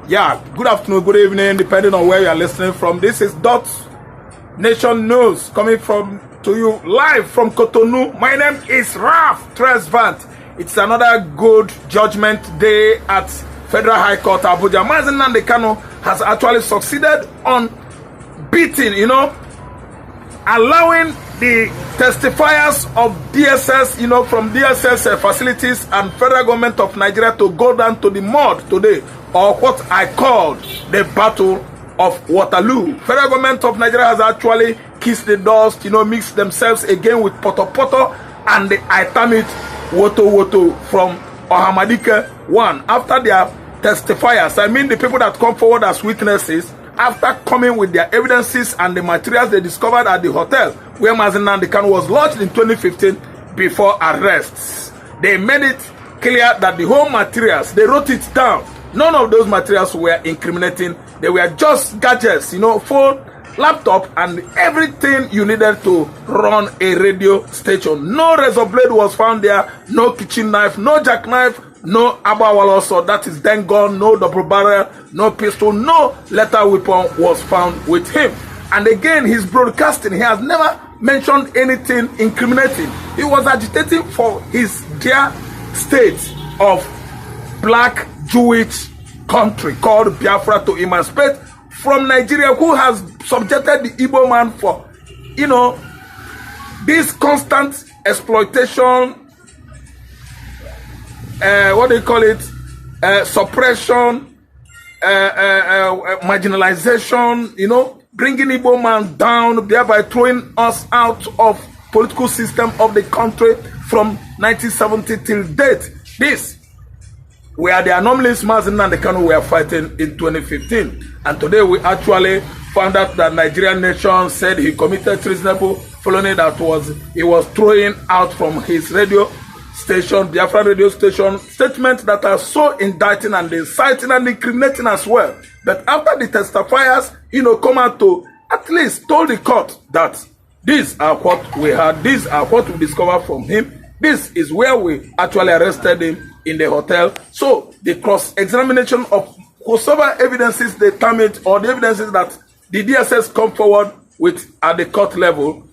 Yeah, good afternoon, good evening, depending on where you are listening from. This is Dot Nation News coming from to you live from Cotonou. My name is Raf Tresvant. It's another good judgment day at Federal High Court Abuja. MAZI Nnamdi Kanu has actually succeeded on beating, allowing the testifiers of DSS, from DSS facilities and federal government of Nigeria to go down to the mud today, or what I called the Battle of Waterloo. Federal government of Nigeria has actually kissed the dust, mixed themselves again with Poto Poto and the Itamit Woto Woto from Ohamadike 1. After their testifiers, I mean the people that come forward as witnesses, after coming with their evidences and the materials they discovered at the hotel where MAZI Nnamdi Kanu was lodged in 2015 before arrests. They made it clear that the whole materials, they wrote it down. None of those materials were incriminating. They were just gadgets, phone, laptop, and everything you needed to run a radio station. No razor blade was found there, no kitchen knife, no jackknife, no abawala sword, that is then gone, no double barrel, no pistol, no lethal weapon was found with him. And again, his broadcasting, he has never mentioned anything incriminating. He was agitating for his dear state of black Jewish country called Biafra to emancipate from Nigeria, who has subjected the Igbo man for, this constant exploitation, suppression, marginalization, bringing Igbo man down, thereby throwing us out of political system of the country from 1970 till date. This were the anomalies MAZI Nnamdi Kanu were fighting in 2015. And today we actually found out that Nigerian nation said he committed treasonable felony that he was throwing out from his radio station, Biafra radio station, statements that are so indicting and inciting and incriminating as well. But after the testifiers, come out to at least told the court that these are what we had, these are what we discovered from him, this is where we actually arrested him in the hotel. So the cross-examination of whatsoever evidences they termed or the evidences that the DSS come forward with at the court level,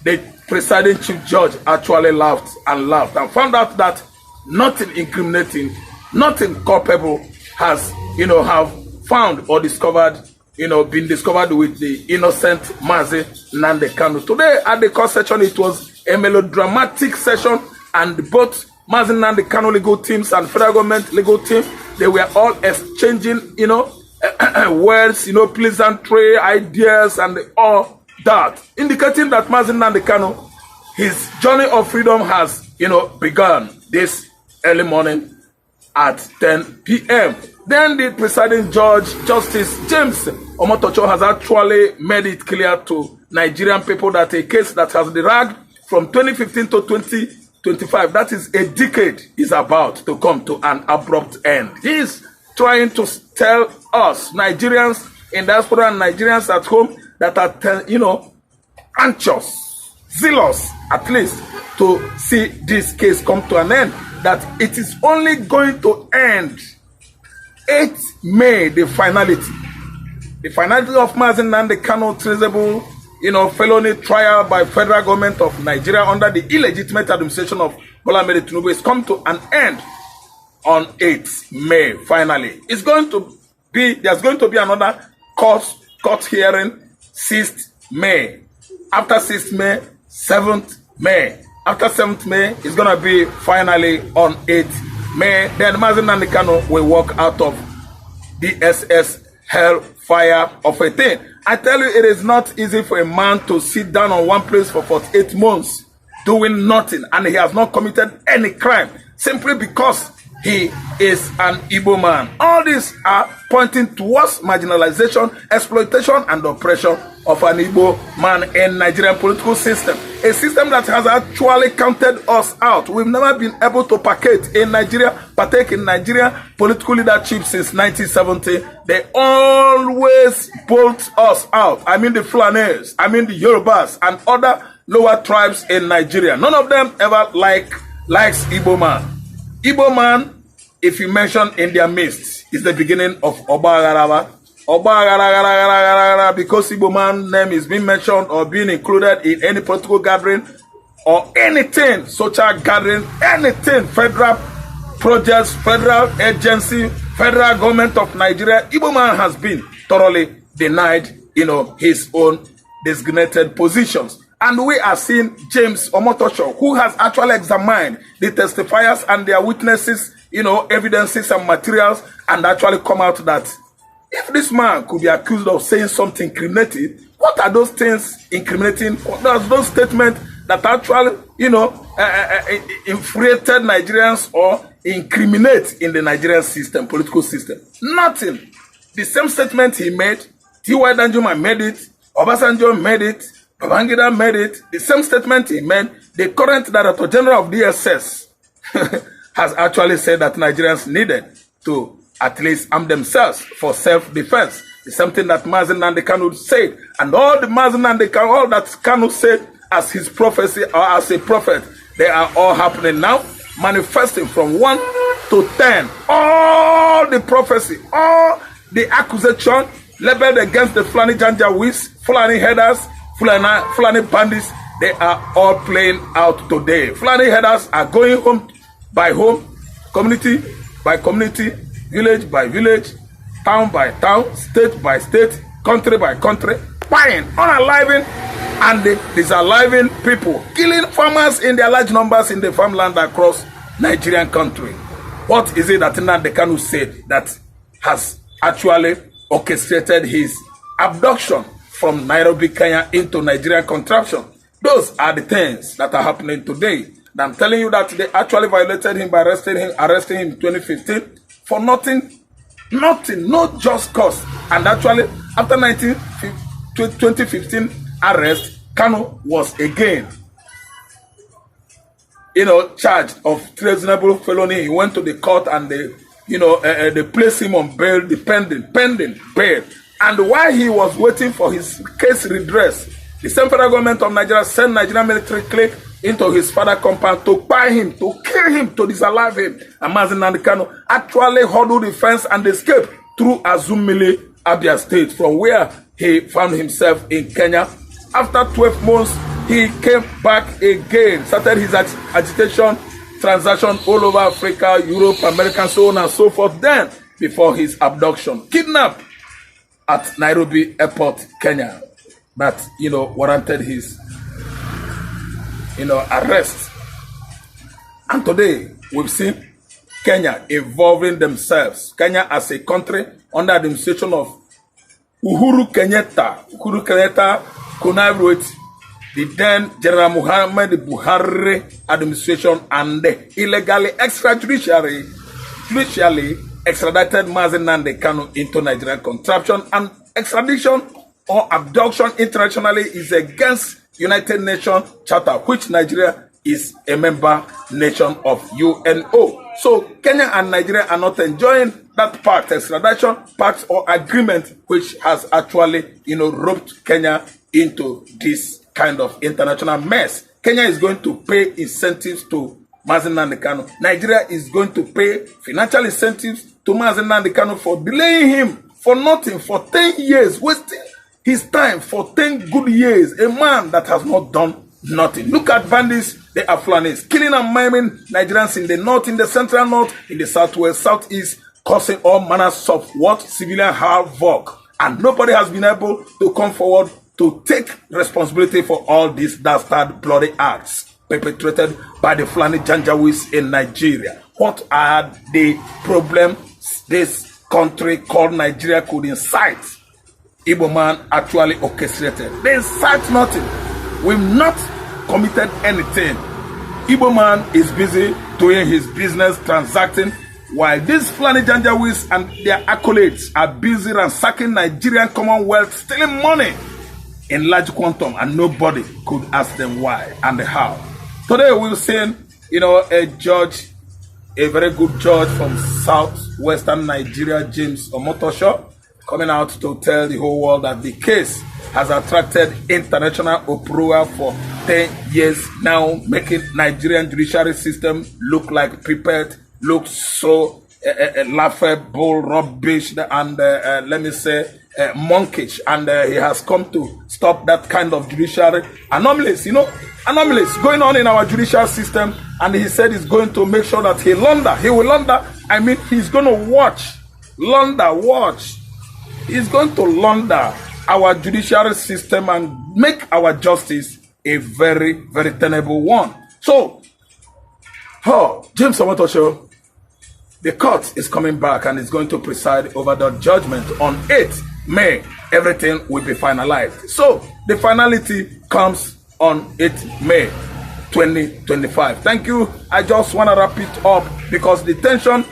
the presiding chief judge actually laughed and found out that nothing incriminating, nothing culpable has, have found or discovered, been discovered with the innocent MAZI Nnamdi Kanu. Today at the court session, it was a melodramatic session, and both MAZI Nnamdi Kanu legal teams and federal government legal team, they were all exchanging, words, pleasantry, ideas, and all that, indicating that MAZI Nnamdi Kanu, his journey of freedom has, begun this early morning at 10 p.m. Then the presiding judge, Justice James Omotocho, has actually made it clear to Nigerian people that a case that has dragged from 2015 to 2025, that is a decade, is about to come to an abrupt end. He is trying to tell us, Nigerians in diaspora and Nigerians at home, that are, anxious, zealous, at least, to see this case come to an end, that it is only going to end 8th May, the finality. The finality of MAZI Nnamdi Kanu traceable, felony trial by federal government of Nigeria under the illegitimate administration of Bola Ahmed Tinubu is come to an end on 8th May, finally. There's going to be another court hearing 6th May. After 6th May, 7th May. After 7th May, it's going to be finally on 8th May. Then MAZI Nnamdi Kanu will walk out of DSS hellfire of a thing. I tell you, it is not easy for a man to sit down on one place for 48 months doing nothing, and he has not committed any crime simply because he is an Igbo man. All these are pointing towards marginalization, exploitation, and oppression of an Igbo man in Nigerian political system. A system that has actually counted us out. We've never been able to partake in Nigerian political leadership since 1970. They always bolt us out. I mean the Fulanis, I mean the Yorubas, and other lower tribes in Nigeria. None of them ever likes Igbo man. Igbo man, if you mention in their midst, is the beginning of Obagaraba. Obagaraba, because Igbo man name is being mentioned or being included in any political gathering or anything, social gathering, anything, federal projects, federal agency, federal government of Nigeria, Igbo man has been thoroughly denied, his own designated positions. And we are seeing James Omotosho, who has actually examined the testifiers and their witnesses, evidences and materials, and actually come out that if this man could be accused of saying something incriminating, what are those things incriminating? What are those statements that actually, infuriated Nigerians or incriminate in the Nigerian system, political system? Nothing. The same statement he made, T.Y. Danjuma made it, Obasanjo made it, Babangida made it. The same statement he made, the current Director General of DSS has actually said that Nigerians needed to at least arm themselves for self-defense. It's something that MAZI Nnamdi Kanu said. And all the MAZI Nnamdi Kanu, all that Kanu said as his prophecy or as a prophet, they are all happening now, manifesting from 1 to 10. All the prophecy, all the accusation leveled against the Fulani Janjaweeds, Fulani headers, Fulani bandits, they are all playing out today. Fulani headers are going home by home, community by community, village by village, town by town, state by state, country by country, buying, unaliving, and disaliving people, killing farmers in their large numbers in the farmland across Nigerian country. What is it that Nnamdi Kanu said that has actually orchestrated his abduction from Nairobi, Kenya into Nigerian contraption? Those are the things that are happening today. And I'm telling you that they actually violated him by arresting him in 2015 for nothing, no just cause. And actually, after 2015 arrest, Kanu was again, charged of treasonable felony. He went to the court and they placed him on bail, pending bail. And while he was waiting for his case redress, the same federal government of Nigeria sent Nigerian military clique into his father's compound to buy him, to kill him, to disalive him. And MAZI Nnamdi Kanu actually huddled the fence and escaped through Azumili, Abia State, from where he found himself in Kenya. After 12 months, he came back again, started his agitation, transaction all over Africa, Europe, America, so on and so forth. Then, before his abduction, kidnapped at Nairobi Airport, Kenya, that, warranted his, arrest. And today, we've seen Kenya evolving themselves. Kenya as a country under the administration of Uhuru Kenyatta. Uhuru Kenyatta connived with the then General Muhammad Buhari administration and illegally extrajudicially extradited MAZI Nnamdi Kanu into Nigerian contraption. And extradition or abduction internationally is against United Nations Charter, which Nigeria is a member nation of UNO. So Kenya and Nigeria are not enjoying that pact, extradition pact or agreement, which has actually, roped Kenya into this kind of international mess. Kenya is going to pay incentives to MAZI Nnamdi Kanu. Nigeria is going to pay financial incentives to MAZI Nnamdi Kanu for delaying him for nothing, for 10 years, wasting his time for 10 good years. A man that has not done nothing. Look at bandits, they are Fulanis, killing and maiming Nigerians in the north, in the central north, in the southwest, southeast, causing all manners of civilian havoc. And nobody has been able to come forward to take responsibility for all these dastard bloody acts perpetrated by the Fulani Janjaweeds in Nigeria. What are the problems this country called Nigeria could incite? Igbo man actually orchestrated. They incite nothing. We've not committed anything. Igbo man is busy doing his business, transacting, while these Fulani Janjaweeds and their accolades are busy ransacking Nigerian Commonwealth, stealing money in large quantum, and nobody could ask them why and how. Today we've seen, a judge, a very good judge from southwestern Nigeria, James Omotosho, coming out to tell the whole world that the case has attracted international uproar for 10 years now, making Nigerian judiciary system look like prepared, look so laughable, rubbish, and let me say monkish, and he has come to stop that kind of judiciary anomalies, anomalies going on in our judicial system, and he said he's going to make sure that he will launder, I mean, he's going to watch, he's going to launder our judiciary system and make our justice a very, very tenable one. So, James Omotosho, the court is coming back and is going to preside over the judgment on 8th May. Everything will be finalized. So, the finality comes on 8th May 2025. Thank you. I just want to wrap it up because the tension,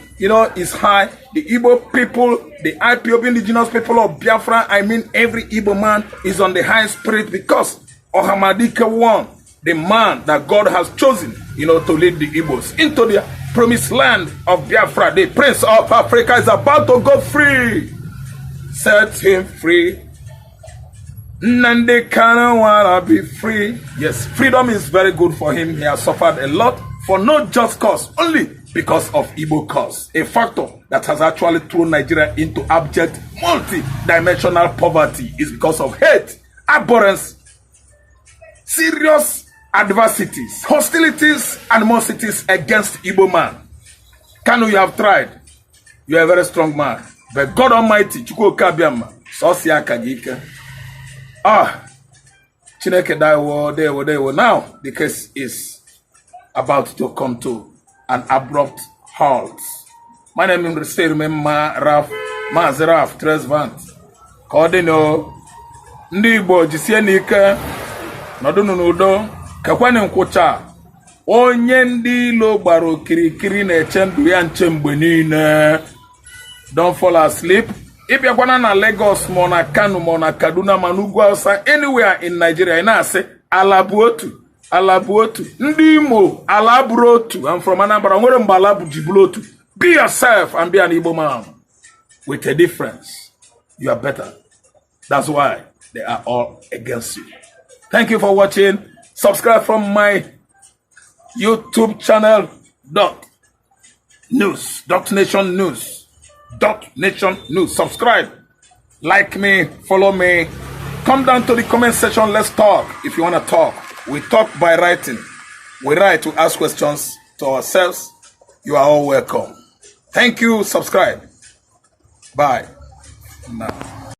is high. The Igbo people, the IPOB indigenous people of Biafra, I mean every Igbo man is on the high spirit because Ohamadike won, the man that God has chosen, to lead the Igbos into the promised land of Biafra. The Prince of Africa is about to go free. Set him free. Nnamdi Kanu wanna be free. Yes, freedom is very good for him. He has suffered a lot for no just cause, only because of Igbo cause. A factor that has actually thrown Nigeria into abject, multi-dimensional poverty is because of hate, abhorrence, serious adversities, hostilities, animosities against Igbo man. Kanu, you have tried. You are a very strong man. But God Almighty, Chineke Daiwo. Now the case is about to come to an abrupt halt. My name is MAZI Raf Tresvant. Kodino Ndi Igbo jisie n'ike nọdụ n'udo kekwane nkwụcha onye ndị ilo gbara okirikiri na-eche ndụ ya nche mgbe niile. Don't fall asleep. If you're going to Lagos, Mona Kanu, Mona Kaduna, Manugwa, anywhere in Nigeria, I say Alabuotu, Ndimo, Alabrotu. I'm from Anambra. I'm going to Mbalabu Jiblotu. Be yourself and be an Igbo man. With a difference, you are better. That's why they are all against you. Thank you for watching. Subscribe from my YouTube channel. Nation News. Subscribe, like me, follow me. Come down to the comment section. Let's talk. If you want to talk, we talk by writing. We write to ask questions to ourselves. You are all welcome. Thank you. Subscribe. Bye. Now.